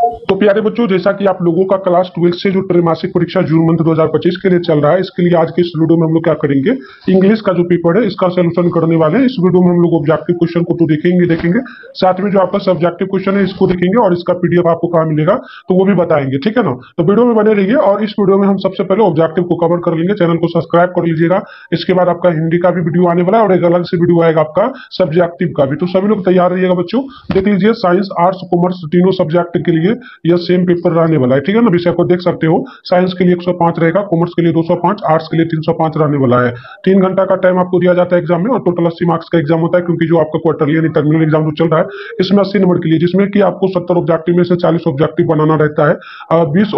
तो प्यारे बच्चों, जैसा कि आप लोगों का क्लास 12 से जो त्रैमासिक परीक्षा जून मंथ 2025 के लिए चल रहा है, इसके लिए आज के इस वीडियो में हम लोग क्या करेंगे, इंग्लिश का जो पेपर है इसका सोल्यूशन करने वाले हैं। इस वीडियो में हम लोग ऑब्जेक्टिव क्वेश्चन को तो देखेंगे, साथ में जो आपका सब्जेक्टिव क्वेश्चन है इसको देखेंगे और इसका पीडीएफ आपको कहाँ मिलेगा तो वो भी बताएंगे, ठीक है ना। तो वीडियो में बने रहिए और इस वीडियो में हम सबसे पहले ऑब्जेक्टिव को कवर कर लेंगे। चैनल को सब्सक्राइब कर लीजिएगा। इसके बाद आपका हिंदी का भी वीडियो आने वाला है और एक अलग से वीडियो आएगा आपका सब्जेक्टिव का भी। तो सभी लोग तैयार रहिएगा बच्चों। देख लीजिए, साइंस, आर्ट्स, कॉमर्स तीनों सब्जेक्ट के लिए यह सेम पेपर रहने वाला है, ठीक है ना। विषय को देख सकते हो, साइंस के लिए 105 रहेगा, कॉमर्स के लिए 205, आर्ट्स के लिए 305 रहने वाला है। 3 घंटा का टाइम आपको दिया जाता है एग्जाम में और टोटल 80 मार्क्स का एग्जाम होता है, क्योंकि जो आपका क्वार्टरली यानी टर्मिनल एग्जाम जो चल रहा है इसमें 80 नंबर के लिए, जिसमें कि आपको 70 ऑब्जेक्टिव में से 40 ऑब्जेक्टिव बनाना रहता है, 20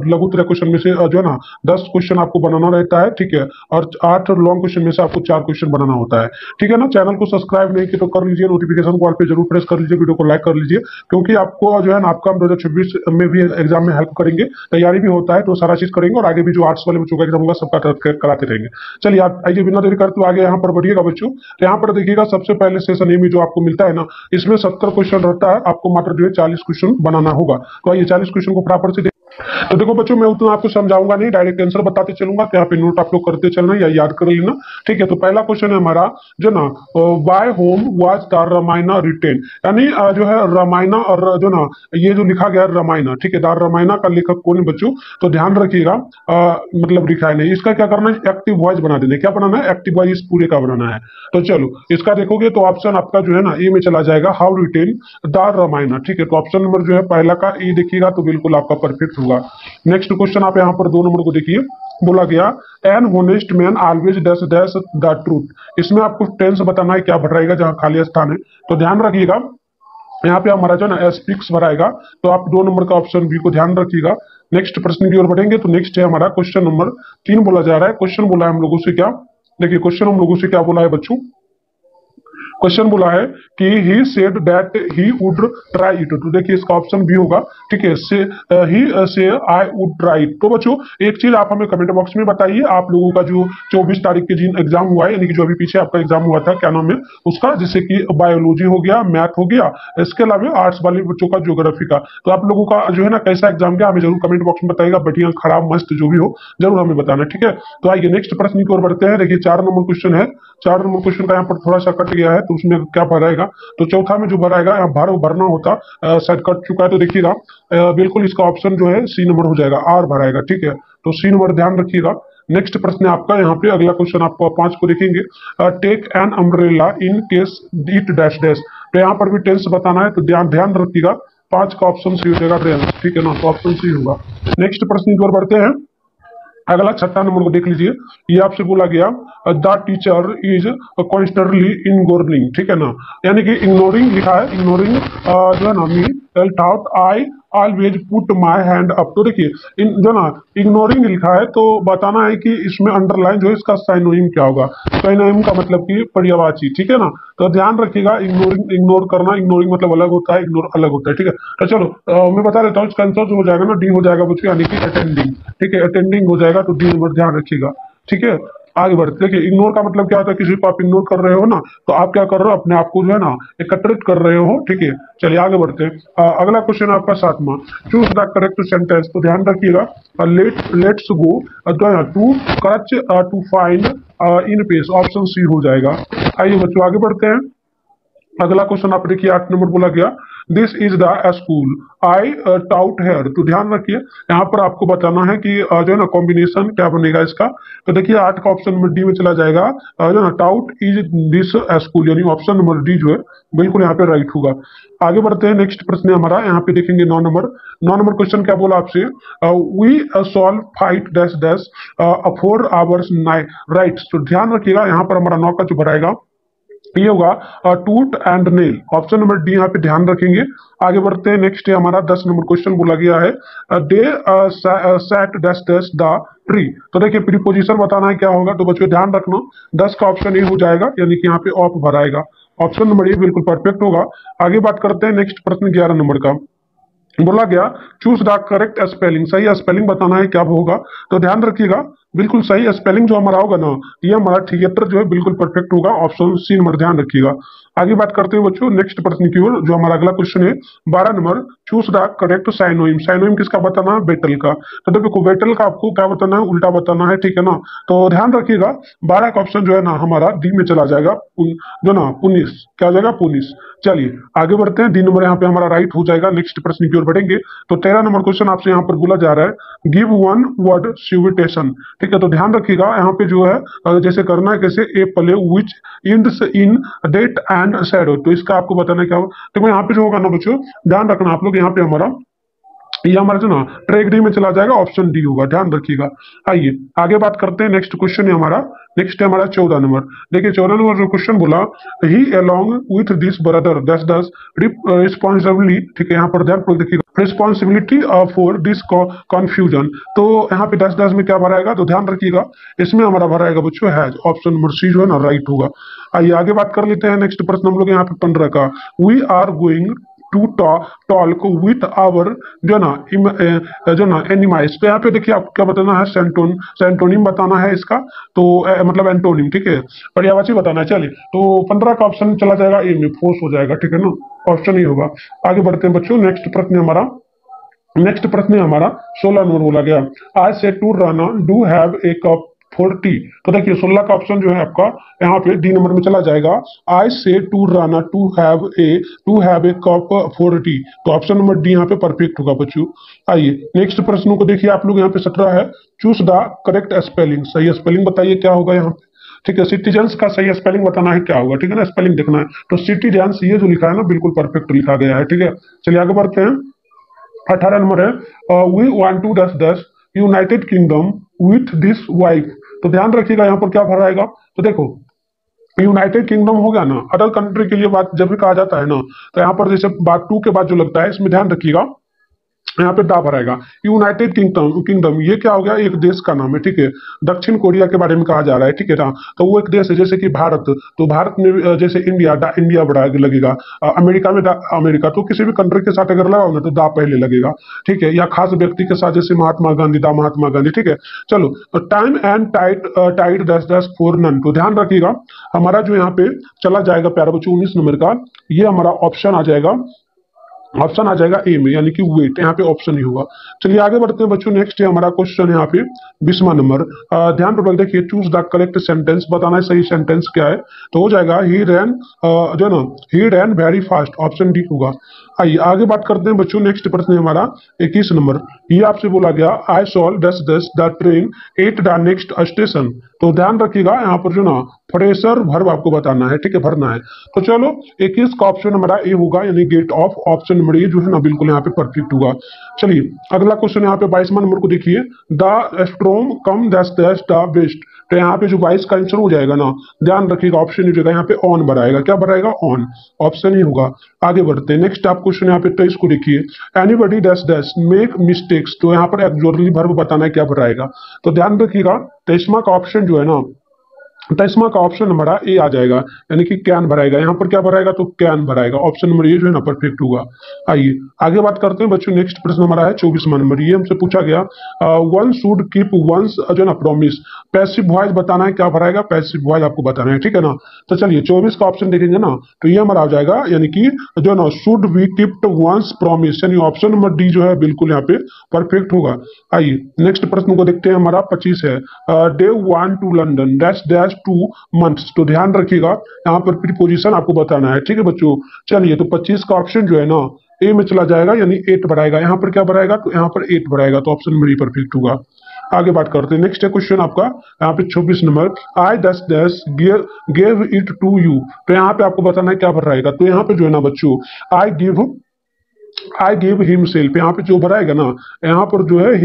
लघु उत्तरीय क्वेश्चन में से जो है ना 10 क्वेश्चन आपको बनाना रहता है, ठीक है, और 8 लॉन्ग क्वेश्चन में से आपको 4 क्वेश्चन बनाना होता है, ठीक है ना। चैनल को सब्सक्राइब नहीं किया तो कर लीजिए, नोटिफिकेशन कॉल पे जरूर प्रेस कर लीजिए, वीडियो को लाइक कर लीजिए, क्योंकि आपको जो है ना आपका 2026 में भी एग्जाम में हेल्प करेंगे, तैयारी भी होता है तो सारा चीज करेंगे और आगे भी जो आर्ट्स वाले बच्चों का एग्जाम होगा सबका कराते रहेंगे। चलिए आप आइए, बिना देरी करते आगे यहाँ पर बढ़िएगा बच्चों। तो यहाँ पर देखिएगा, सबसे पहले सेशन ए में जो आपको मिलता है ना, इसमें 70 क्वेश्चन रहता है, आपको मात्र जो है 40 क्वेश्चन बनाना होगा। तो आइए 40 क्वेश्चन को फटाफट से तो देखो बच्चों, मैं उतना आपको समझाऊंगा नहीं, डायरेक्ट आंसर बताते चलूंगा, तो यहाँ पे नोट आप लोग करते चलना या याद कर लेना, ठीक है। तो पहला क्वेश्चन है हमारा जो ना, by whom was the Ramayana written, यानी जो है रामायण और जो ना ये जो लिखा गया रामायण, ठीक है, द रामायण का लेखक कौन है बच्चों, तो ध्यान रखिएगा, मतलब लिखा है नहीं, इसका क्या करना है, एक्टिव वॉइस बना देना। क्या बनाना है, एक्टिव वॉइस इस पूरे का बनाना है। तो चलो इसका देखोगे तो ऑप्शन आपका जो है ना ए में चला जाएगा, हाउ रिटेन द रामायण, ठीक है। तो ऑप्शन नंबर जो है पहला का ए देखिएगा तो बिल्कुल आपका परफेक्ट होगा। नेक्स्ट क्वेश्चन आप यहाँ पर 2 नंबर को देखिए, बोला गया an honest man always dash dash the truth. इसमें आपको टेंस बताना है, क्या भराएगा जहां खाली स्थान है, तो ध्यान रखिएगा, यहाँ पे हमारा जो ना एस्पिक्स भराएगा, तो आप 2 नंबर का ऑप्शन बी को ध्यान रखिएगा। नेक्स्ट प्रश्न की ओर बढ़ेंगे, तो नेक्स्ट है हमारा क्वेश्चन नंबर 3 बोला जा रहा है। क्वेश्चन बोला है हम लोगों से क्या, देखिए क्वेश्चन हम लोगों से क्या बोला है बच्चों, क्वेश्चन बोला है कि he said that he would try it, तो देखिए इसका ऑप्शन बी होगा, ठीक है, से ही से आई वुड ट्राई इट। तो बच्चों एक चीज आप हमें कमेंट बॉक्स में बताइए, आप लोगों का जो 24 तारीख के दिन एग्जाम हुआ है, यानी कि जो अभी पीछे आपका एग्जाम हुआ था, क्या नाम है उसका, जैसे कि बायोलॉजी हो गया, मैथ हो गया, इसके अलावा आर्ट्स वाले बच्चों का ज्योग्राफी का, तो आप लोगों का जो है ना कैसा एग्जाम गया हमें जरूर कमेंट बॉक्स में बताइएगा, बढ़िया खराब मस्त जो भी हो जरूर हमें बताना, ठीक है। तो आइए नेक्स्ट प्रश्न की ओर बढ़ते हैं। देखिए 4 नंबर क्वेश्चन है, 4 नंबर क्वेश्चन का यहाँ पर थोड़ा सा कट गया है, तो उसमें क्या भराएगा, तो चौथा में जो भराएगा यहाँ भरना होता, शायद कट चुका है, तो देखिएगा बिल्कुल इसका ऑप्शन जो है सी नंबर हो जाएगा, आर भराएगा, ठीक है, तो सी नंबर ध्यान रखिएगा। नेक्स्ट प्रश्न है आपका, यहाँ पे अगला क्वेश्चन आपको 5 को देखेंगे, take an umbrella in case it dash dash, तो यहाँ पर भी टेंस बताना है, तो ध्यान रखिएगा, 5 का ऑप्शन सी हो जाएगा रेंस, ठीक है ना, तो ऑप्शन सी होगा। नेक्स्ट प्रश्न की ओर बढ़ते हैं, अगला 6 नंबर को देख लीजिए, ये आपसे बोला गया the teacher is constantly ignoring, ठीक है ना, यानी कि इग्नोरिंग लिखा है, इग्नोरिंग जो है ना me taught I always put my hand up, तो देखिए जो ना इग्नोरिंग लिखा है, तो बताना है कि इसमें अंडरलाइन जो है इसका साइनोनिम क्या होगा, साइनोनिम का मतलब कि पर्यायवाची, ठीक है ना। तो ध्यान रखिएगा, इग्नोरिंग, इग्नोर करना, इग्नोरिंग मतलब अलग होता है, इग्नोर अलग होता है, ठीक है। तो चलो मैं बता देता हूँ, इसका आंसर जो हो जाएगा ना डी हो जाएगा बच्चों, यानी कि अटेंडिंग, ठीक है, अटेंडिंग हो जाएगा, तो डी नंबर ध्यान रखिएगा, ठीक है। आगे बढ़ते, देखिए इग्नोर का मतलब क्या होता है, किसी को आप इग्नोर कर रहे हो ना, तो आप क्या कर रहे हो, अपने आप को जो है ना एकत्रित कर रहे हो, ठीक है। चलिए आगे बढ़ते हैं, अगला क्वेश्चन आपका 7वां, चूज द करेक्ट सेंटेंस, तो ध्यान रखिएगा, let's go to church to find in peace, option C हो जाएगा। आइए बच्चों आगे बढ़ते हैं, अगला क्वेश्चन आप देखिए 8 नंबर बोला गया, this is the school I taught here, तो ध्यान रखिए यहाँ पर आपको बताना है कि जो है ना कॉम्बिनेशन क्या बनेगा इसका, तो देखिए 8 का ऑप्शन नंबर डी में चला जाएगा, जो है ना टाउट इज दिस स्कूल, यानी ऑप्शन नंबर डी जो है बिल्कुल यहाँ पे राइट होगा। आगे बढ़ते हैं, नेक्स्ट प्रश्न है हमारा, यहाँ पे देखेंगे 9 नंबर क्वेश्चन क्या बोला आपसे, we solve fight dash dash 4 hours right, तो ध्यान रखिएगा यहाँ पर हमारा 9 का जो भराएगा ये होगा टूट and nail, option number D यहाँ पे ध्यान रखेंगे। आगे बढ़ते हैं, नेक्स्ट है हमारा 10 नंबर क्वेश्चन बोला गया है, they sat dash dash the tree, तो देखिए प्रीपोजिशन बताना है क्या होगा, तो बच्चों ध्यान रखना 10 का ऑप्शन ए हो जाएगा, यानी कि यहाँ पे ऑफ भराएगा, ऑप्शन नंबर ए बिल्कुल परफेक्ट होगा। आगे बात करते हैं, नेक्स्ट प्रश्न 11 नंबर का, बोला गया चूज द करेक्ट स्पेलिंग, सही स्पेलिंग बताना है क्या होगा, तो ध्यान रखिएगा बिल्कुल सही स्पेलिंग जो हमारा होगा ना, ये हमारा थिएटर जो है बिल्कुल परफेक्ट होगा। ऑप्शन सी नंबर ध्यान रखिएगा। आगे बात करते हैं बच्चों नेक्स्ट प्रश्न की ओर, जो हमारा अगला क्वेश्चन है 12 नंबर। Choose the correct synonym. Synonym किसका बताना है? बेटल का। तो देखो बेटल का आपको क्या बताना है? उल्टा बताना है, ठीक है ना। तो ध्यान रखिएगा 12 का ऑप्शन जो है ना हमारा डी में चला जाएगा। जो ना पुनिस, क्या हो जाएगा? पुनिस। चलिए आगे बढ़ते हैं। डी नंबर यहाँ पे हमारा राइट हो जाएगा। नेक्स्ट प्रश्न की ओर बढ़ेंगे। तो 13 नंबर क्वेश्चन आपसे यहाँ पर बोला जा रहा है, गिव वन वर्ड सिविटेशन। ठीक है, तो ध्यान रखिएगा यहाँ पे जो है जैसे करना है कैसे, a play which ends in death and shadow. तो इसका आपको बताना है क्या होगा। तो यहाँ पे जो होगा ना बच्चों, ध्यान रखना आप लोग, यहाँ पे हमारा ये हमारा जो ना ट्रैक डी में चला जाएगा, ऑप्शन डी होगा, ध्यान रखिएगा। आइए आगे बात करते हैं। नेक्स्ट क्वेश्चन है हमारा, नेक्स्ट है हमारा 14 नंबर। देखिए 14 नंबर जो क्वेश्चन बोला, ही अलोंग विथ दिस ब्रदर दस दस रिस्पॉन्सिबली। ठीक है, यहाँ पर ध्यान देखिएगा, रिस्पॉन्सिबिलिटी फॉर दिस कंफ्यूजन। तो यहाँ पे दस दस में क्या भराएगा? तो ध्यान रखिएगा इसमें हमारा भराएगा बच्चों हैज। ऑप्शन नंबर सी जो है ना राइट होगा। आइए आगे बात कर लेते हैं। नेक्स्ट प्रश्न हम लोग यहाँ पे 15 का, we are going to talk with our जो ना जो ना एनिमाइज। तो यहाँ पे देखिए आपको क्या बताना है? सेंटोनिम बताना है इसका। तो मतलब एंटोनिम, ठीक है, पर्यायवाची बताना है। चलिए तो 15 का ऑप्शन चला जाएगा ए में, फोर्स हो जाएगा, ठीक है ना, ऑप्शन ही होगा। आगे बढ़ते हैं बच्चों। नेक्स्ट प्रश्न है हमारा 16 नंबर बोला गया, I said to Rana do have a cup for tea. तो देखिए 16 का ऑप्शन जो है आपका यहाँ पे डी नंबर में चला जाएगा। I said to Rana to have a cup for tea. तो ऑप्शन नंबर डी यहाँ पे परफेक्ट होगा बच्चों। आइए नेक्स्ट प्रश्नों को देखिए आप लोग, यहाँ पे 17 है, चूज द करेक्ट स्पेलिंग। सही स्पेलिंग बताइए क्या होगा यहाँ पे। ठीक है, सिटीजन्स का सही स्पेलिंग बताना है क्या होगा, ठीक है ना, स्पेलिंग देखना है। तो सिटीजन्स ये जो लिखा है ना बिल्कुल परफेक्ट लिखा गया है, ठीक है। चलिए आगे बढ़ते हैं। 18 नंबर है, वी वांट टू दस दस United kingdom with this wife. तो ध्यान रखिएगा यहाँ पर क्या भराएगा। तो देखो यूनाइटेड किंगडम हो गया ना, अदर कंट्री के लिए बात जब भी कहा जाता है ना, तो यहाँ पर जैसे बात टू के बाद जो लगता है, इसमें ध्यान रखिएगा यहाँ पे दा भराएगा। यूनाइटेड किंगडम, ये क्या हो गया? एक देश का नाम है, ठीक है। दक्षिण कोरिया के बारे में कहा जा रहा है, ठीक है ना। तो वो एक देश है, जैसे कि भारत, तो भारत में जैसे इंडिया, दा इंडिया बड़ा लगेगा। अमेरिका में दा अमेरिका। तो किसी भी कंट्री के साथ अगर लगाओगे तो दा पहले लगेगा, ठीक है। या खास व्यक्ति के साथ जैसे महात्मा गांधी, दा महात्मा गांधी, ठीक है। चलो टाइम एंड टाइड दस दस फोर नन। तो ध्यान रखिएगा हमारा जो यहाँ पे चला जाएगा प्यारा बच्चों 19 नंबर का, ये हमारा ऑप्शन आ जाएगा, ऑप्शन आ जाएगा ए में, यानी कि वेट, यहाँ पे ऑप्शन ही होगा। चलिए आगे बढ़ते हैं बच्चों। नेक्स्ट है हमारा क्वेश्चन यहाँ पे 20वां नंबर। ध्यान पूर्वक देखिए, चूज द करेक्ट सेंटेंस। बताना है सही सेंटेंस क्या है। तो हो जाएगा ही रैन जो ना, he ran very fast. Option D होगा। आइए आगे बात करते हैं बच्चों। नेक्स्ट प्रश्न है हमारा 21 नंबर। ये आपसे बोला गया, आई सॉल दस दस the train at the next station. तो ध्यान रखिएगा यहाँ पर जो ना फ्रेशर वर्ब आपको बताना है, ठीक है, भरना है। तो चलो 21 का ऑप्शन हमारा ए होगा, यानी get off. Option number A जो है ना बिल्कुल यहाँ पे परफेक्ट होगा। चलिए अगला क्वेश्चन यहाँ पे 22वां नंबर को देखिए, द स्ट्रोम कम दस दस द बेस्ट। तो यहाँ पे जो 22 का आंसर हो जाएगा ना, ध्यान रखिएगा ऑप्शन हो जाएगा, यहाँ पे ऑन भराएगा। क्या भराएगा? ऑन। ऑप्शन ही होगा। आगे बढ़ते हैं। नेक्स्ट आप क्वेश्चन यहाँ पे 23 को देखिए, एनीबडी दस दस मेक मिस्टेक्स। तो यहाँ पर एक्सोरली वर्ब बताना है, क्या भराएगा। तो ध्यान रखिएगा 23वां का ऑप्शन जो है ना, 23वां का ऑप्शन हमारा ए आ जाएगा, यानी कि कैन भराएगा। यहाँ पर क्या भराएगा? तो कैन भराएगा। ऑप्शन नंबर ए जो है ना परफेक्ट होगा। आइए आगे बात करते हैं बच्चों। नेक्स्ट प्रश्न हमारा है 24वां नंबर। ये हमसे पूछा गया, वन शुड कीप वंस जो ना प्रॉमिस। पैसिव वॉइस बताना है, क्या भराएगा? पैसिव वॉइस आपको बताना है, ठीक है ना। तो चलिए 24 का ऑप्शन देखेंगे ना, तो ये हमारा आ जाएगा, यानी कि जो ना should be kept once promise, यानी ऑप्शन नंबर डी जो है बिल्कुल यहाँ पे परफेक्ट होगा। आइए नेक्स्ट प्रश्न को देखते हैं। हमारा 25 है, day one two London dash dash 2 months. तो ध्यान रखिएगा यहाँ पर प्रीपोजिशन आपको बताना है, ठीक है बच्चों। चलिए तो 25 का ऑप्शन जो है ना ए में चला जाएगा, यानी 8 भराएगा। यहाँ पर क्या भराएगा? तो यहाँ पर 8 भराएगा। तो ऑप्शन नंबर ए परफेक्ट होगा। आगे बात करते हैं। नेक्स्ट है क्वेश्चन आपका यहाँ पे 26 नंबर, आई दस दस गेव इट टू यू। तो यहाँ पे आपको बताना है क्या भर रहेगा। तो यहाँ पे जो है ना बच्चों, आई गिव हिम सेल्फ। यहाँ पे जो भराएगा ना, यहाँ पर जो है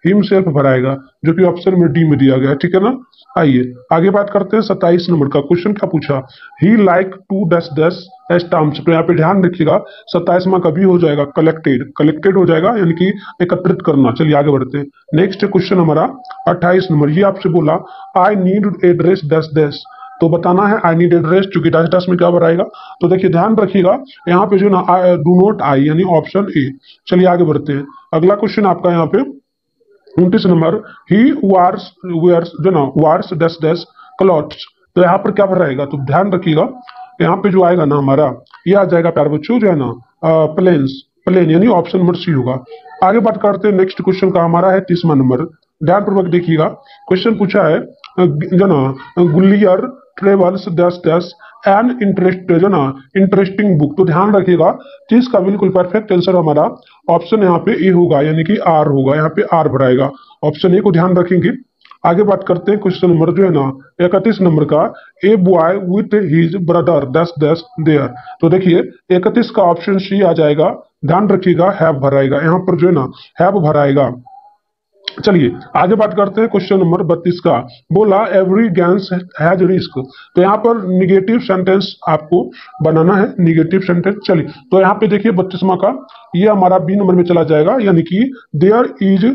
हिम सेल्फ भराएगा, जो कि ऑप्शन में डी में दिया गया है, ठीक है ना। आइए आगे बात करते हैं। 27 नंबर का क्वेश्चन क्या पूछा, ही लाइक टू दस दस स्टाम्प्स। तो यहाँ पे ध्यान रखिएगा 27वां का भी हो जाएगा कलेक्टेड हो जाएगा, यानी कि एकत्रित करना। चलिए आगे बढ़ते हैं। नेक्स्ट क्वेश्चन हमारा 28 नंबर। ये आपसे बोला, आई नीड एड्रेस दस दस। तो बताना है आई नीड एड्रेस, चूंकि दस दस में क्या भराएगा। तो देखिए ध्यान रखिएगा यहाँ पे जो ना डू नॉट आई, यानी ऑप्शन ए। चलिए आगे बढ़ते हैं। अगला क्वेश्चन आपका यहाँ पे 29 नंबर, ही वार्स वेयर्स जो ना वार्स डैश डैश क्लॉथ्स। तो यहाँ पर क्या भर रहेगा, तो ध्यान रखिएगा यहाँ पे जो आएगा ना हमारा, ये आ जाएगा प्यारे बच्चों जो है ना प्लेन्स, प्लेन यानी ऑप्शन नंबर सी होगा। आगे बात करते हैं नेक्स्ट क्वेश्चन का, हमारा है 30वां नंबर। ध्यानपूर्वक देखिएगा, क्वेश्चन पूछा है जो ना Gulliver travels dash dash an interest जो ना इंटरेस्टिंग बुक। तो ध्यान रखिएगा कि इसका बिल्कुल परफेक्ट आंसर हमारा ऑप्शन यहाँ पे ए होगा, यानी कि आर होगा, यहाँ पे आर भराएगा। ऑप्शन ए को ध्यान रखेंगे। आगे बात करते हैं क्वेश्चन नंबर जो है ना 31 नंबर का, a boy with his brother dash dash there. तो देखिए 31 का ऑप्शन सी आ जाएगा, ध्यान रखिएगा हैव भराएगा, यहाँ पर जो है ना हैव भराएगा। चलिए आगे बात करते हैं क्वेश्चन नंबर 32 का, बोला एवरी गैंस हैज रिस्क। तो यहाँ पर निगेटिव सेंटेंस आपको बनाना है, निगेटिव सेंटेंस। चलिए तो यहाँ पे देखिए 32वां का, ये हमारा बी नंबर में चला जाएगा, यानी कि there is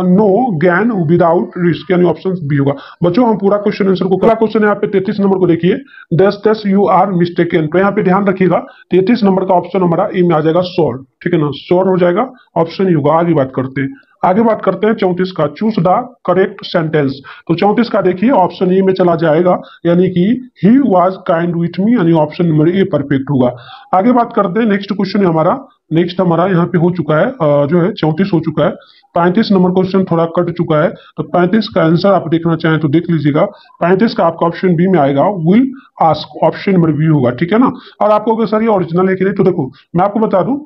no gain without risk, यानी ऑप्शन बी होगा। बच्चों हम पूरा क्वेश्चन आंसर को, पहला क्वेश्चन यहाँ पे 33 नंबर को देखिए, dash dash you are mistaken. तो यहाँ पे ध्यान रखिएगा 33 नंबर का ऑप्शन हमारा ए में आ जाएगा श्योर, ठीक है ना, श्योर हो जाएगा, ऑप्शन ही होगा। आगे बात करते हैं, आगे बात करते हैं 34 का, चूज द करेक्ट सेंटेंस। तो 34 का देखिए ऑप्शन ए में चला जाएगा, यानी कि he was kind with me, यानी ऑप्शन नंबर ए परफेक्ट होगा। आगे बात करते हैं नेक्स्ट क्वेश्चन हमारा, नेक्स्ट हमारा यहाँ पे हो चुका है जो है 34 हो चुका है। 35 नंबर क्वेश्चन थोड़ा कट चुका है, तो 35 का आंसर आप देखना चाहें तो देख लीजिएगा। 35 का आपका ऑप्शन बी में आएगा, will ask, option number B होगा, ठीक है ना। और आपको अगर सर ये ओरिजिनल है कि नहीं, तो देखो मैं आपको बता दूं,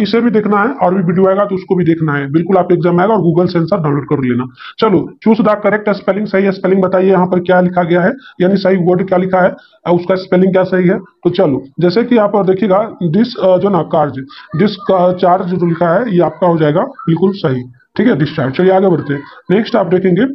इसे भी देखना है और भी वीडियो आएगा तो उसको भी देखना है, बिल्कुल आप एग्जाम आएगा और गूगल से आंसर डाउनलोड कर लेना। चलो चूज द करेक्ट स्पेलिंग, सही स्पेलिंग बताइए यहाँ पर क्या लिखा गया है, यानी सही वर्ड क्या लिखा है, उसका स्पेलिंग क्या सही है। तो चलो जैसे कि यहाँ पर देखिएगा दिस जो ना कार्ज, दिस चार्ज जो लिखा है ये आपका हो जाएगा बिल्कुल सही, ठीक है, डिस्चार्ज। चलिए आगे बढ़ते हैं, नेक्स्ट आप देखेंगे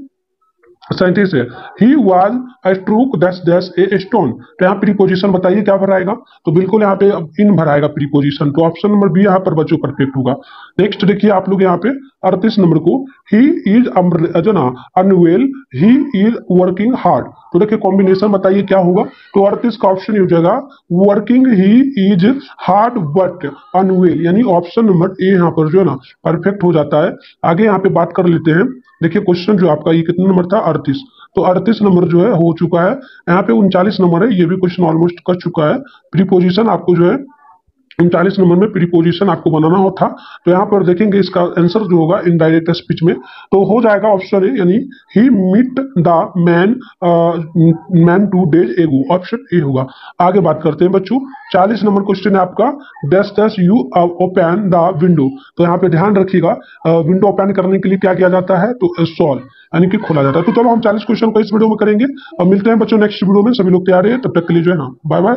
37 है, he was struck dash dash a stone. तो यहाँ प्रीपोजिशन बताइए क्या भराएगा, तो बिल्कुल यहाँ पे इन भराएगा प्रीपोजिशन, तो ऑप्शन नंबर बी यहाँ पर बच्चों परफेक्ट होगा। नेक्स्ट देखिए आप लोग यहाँ पे 38 नंबर को, ही इज जो ना unwell, he is working hard. तो देखिए कॉम्बिनेशन बताइए क्या होगा, तो 38 का ऑप्शन हो जाएगा working he is hard but unwell, यानी ऑप्शन नंबर ए यहाँ पर जो है ना परफेक्ट हो जाता है। आगे यहाँ पे बात कर लेते हैं, देखिए क्वेश्चन जो आपका ये कितना नंबर था 38, तो 38 नंबर जो है हो चुका है। यहाँ पे 39 नंबर है, ये भी क्वेश्चन ऑलमोस्ट कर चुका है। प्रीपोजिशन आपको जो है 39 नंबर में प्रीपोजिशन आपको बनाना हो था, तो यहाँ पर देखेंगे इसका आंसर जो होगा इनडायरेक्ट स्पीच में, तो हो जाएगा ऑप्शन ए, यानी he meet the man man 2 days ago, option A होगा। आगे बात करते हैं बच्चों, 40 नंबर क्वेश्चन है आपका, dash dash you open the window. तो यहाँ पे ध्यान रखिएगा विंडो ओपन करने के लिए क्या किया जाता है, तो सॉल्व यानी कि खोला जाता है। तो चलो हम 40 क्वेश्चन को इस वीडियो में करेंगे और मिलते हैं बच्चों नेक्स्ट वीडियो में। सभी लोग तैयार है, तब तक के लिए जो है ना बाय बाय।